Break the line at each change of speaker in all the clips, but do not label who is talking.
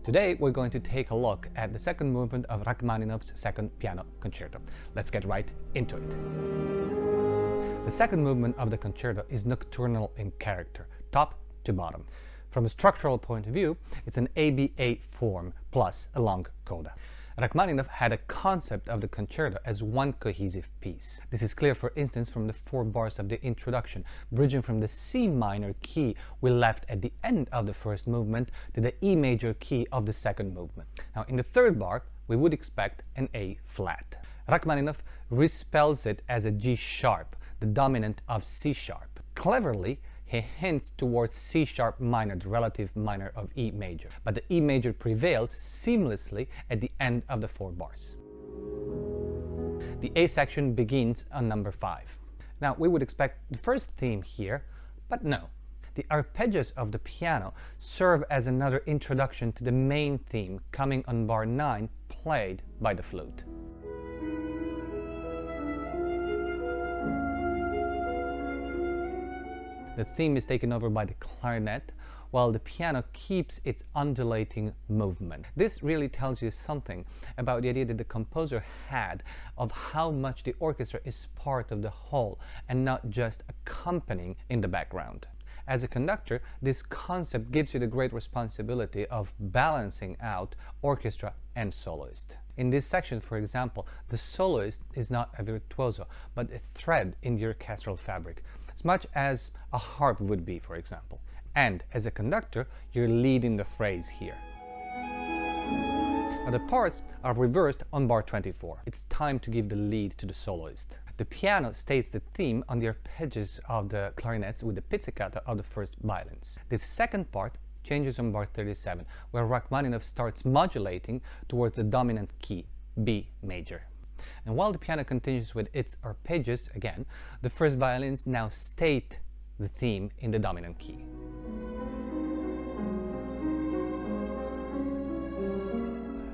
Today we're going to take a look at the second movement of Rachmaninov's Second Piano Concerto. Let's get right into it. The second movement of the concerto is nocturnal in character, top to bottom. From a structural point of view, it's an ABA form plus a long coda. Rachmaninov had a concept of the concerto as one cohesive piece. This is clear, for instance, from the 4 bars of the introduction, bridging from the C minor key we left at the end of the first movement to the E major key of the second movement. Now, in the third bar, we would expect an A flat. Rachmaninov respells it as a G sharp, the dominant of C sharp. Cleverly, he hints towards C sharp minor, the relative minor of E major, but the E major prevails seamlessly at the end of the 4 bars. The A section begins on number 5. Now, we would expect the first theme here, but no. The arpeggios of the piano serve as another introduction to the main theme coming on bar 9, played by the flute. The theme is taken over by the clarinet, while the piano keeps its undulating movement. This really tells you something about the idea that the composer had of how much the orchestra is part of the whole and not just accompanying in the background. As a conductor, this concept gives you the great responsibility of balancing out orchestra and soloist. In this section, for example, the soloist is not a virtuoso, but a thread in the orchestral fabric, as much as a harp would be, for example. And as a conductor, you're leading the phrase here. Now, the parts are reversed on bar 24. It's time to give the lead to the soloist. The piano states the theme on the arpeggios of the clarinets with the pizzicato of the first violins. This second part changes on bar 37, where Rachmaninov starts modulating towards the dominant key, B major. And while the piano continues with its arpeggios again, the first violins now state the theme in the dominant key.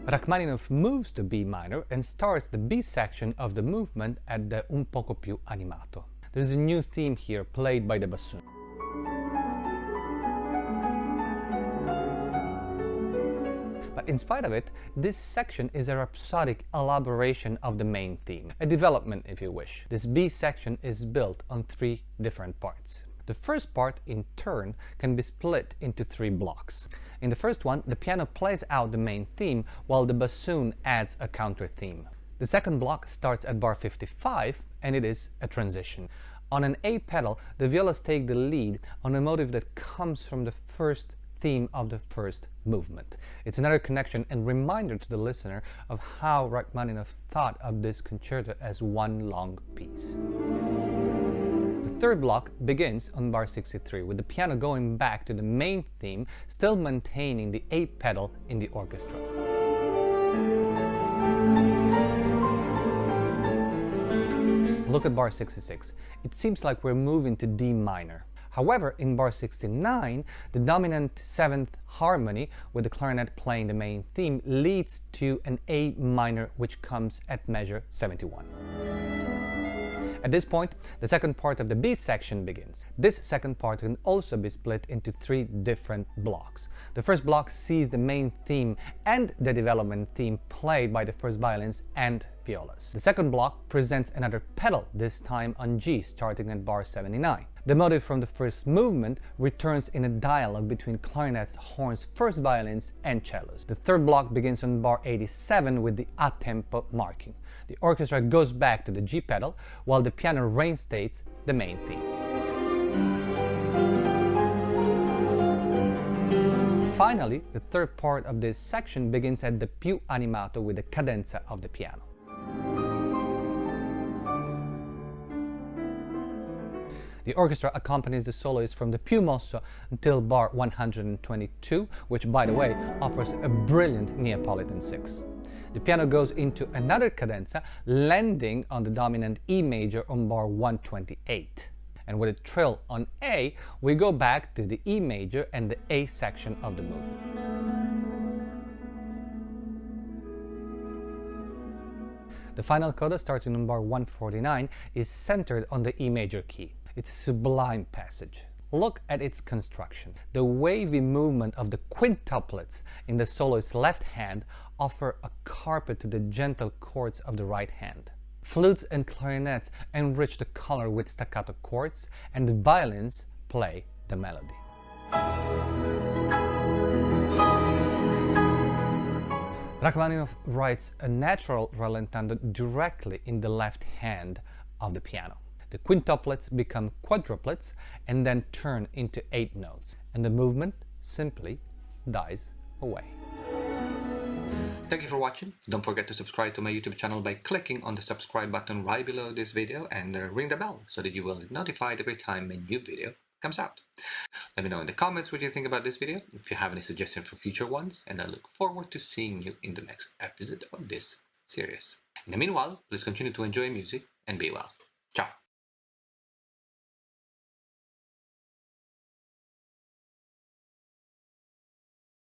Rachmaninov moves to B minor and starts the B section of the movement at the un poco più animato. There is a new theme here played by the bassoon. But in spite of it, this section is a rhapsodic elaboration of the main theme, a development if you wish. This B section is built on 3 different parts. The first part, in turn, can be split into 3 blocks. In the first one, the piano plays out the main theme while the bassoon adds a counter theme. The second block starts at bar 55 and it is a transition. On an A pedal, the violas take the lead on a motive that comes from the first theme of the first movement. It's another connection and reminder to the listener of how Rachmaninoff thought of this concerto as one long piece. The third block begins on bar 63, with the piano going back to the main theme, still maintaining the A pedal in the orchestra. Look at bar 66. It seems like we're moving to D minor. However, in bar 69, the dominant 7th harmony, with the clarinet playing the main theme, leads to an A minor, which comes at measure 71. At this point, the second part of the B section begins. This second part can also be split into 3 different blocks. The first block sees the main theme and the development theme played by the first violins and violas. The second block presents another pedal, this time on G, starting at bar 79. The motive from the first movement returns in a dialogue between clarinets, horns, first violins, and cellos. The third block begins on bar 87 with the a tempo marking. The orchestra goes back to the G pedal, while the piano reinstates the main theme. Finally, the third part of this section begins at the più animato with the cadenza of the piano. The orchestra accompanies the soloist from the più mosso until bar 122, which, by the way, offers a brilliant Neapolitan 6. The piano goes into another cadenza, landing on the dominant E major on bar 128. And with a trill on A, we go back to the E major and the A section of the movement. The final coda, starting on bar 149, is centered on the E major key. It's a sublime passage. Look at its construction. The wavy movement of the quintuplets in the soloist's left hand offer a carpet to the gentle chords of the right hand. Flutes and clarinets enrich the color with staccato chords, and the violins play the melody. Rachmaninov writes a natural rallentando directly in the left hand of the piano. The quintuplets become quadruplets and then turn into 8 notes, and the movement simply dies away. Thank you for watching. Don't forget to subscribe to my YouTube channel by clicking on the subscribe button right below this video and ring the bell so that you will be notified every time a new video comes out. Let me know in the comments what you think about this video, if you have any suggestions for future ones, and I look forward to seeing you in the next episode of this series. In the meanwhile, please continue to enjoy music and be well.